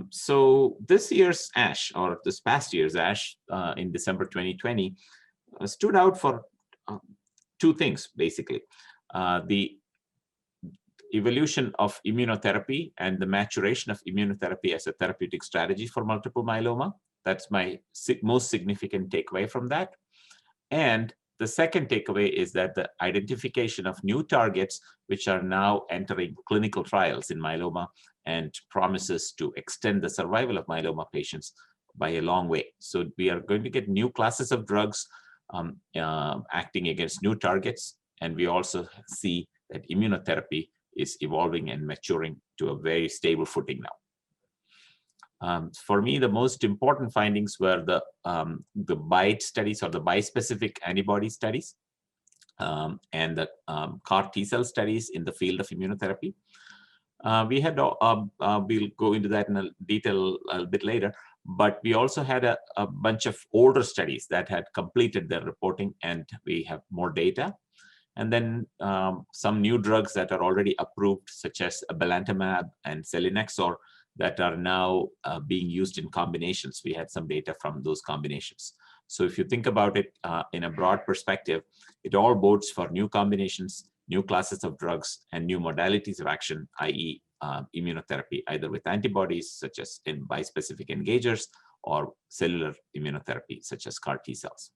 So this year's ASH, or this past year's ASH in December 2020, stood out for two things, basically. The evolution of immunotherapy and the maturation of immunotherapy as a therapeutic strategy for multiple myeloma. That's my most significant takeaway from that. And the second takeaway is that the identification of new targets, which are now entering clinical trials in myeloma and promises to extend the survival of myeloma patients by a long way. So we are going to get new classes of drugs acting against new targets. And we also see that immunotherapy is evolving and maturing to a very stable footing now. For me, the most important findings were the BiTE studies, or the bispecific antibody studies, and the CAR T-cell studies in the field of immunotherapy. We had, we'll go into that in detail a bit later, but we also had a bunch of older studies that had completed their reporting, and we have more data. And then some new drugs that are already approved, such as belantamab and selinexor, that are now being used in combinations. We had some data from those combinations. So if you think about it in a broad perspective, it all bodes for new combinations, new classes of drugs, and new modalities of action, i.e. Immunotherapy, either with antibodies, such as in bispecific engagers, or cellular immunotherapy, such as CAR T cells.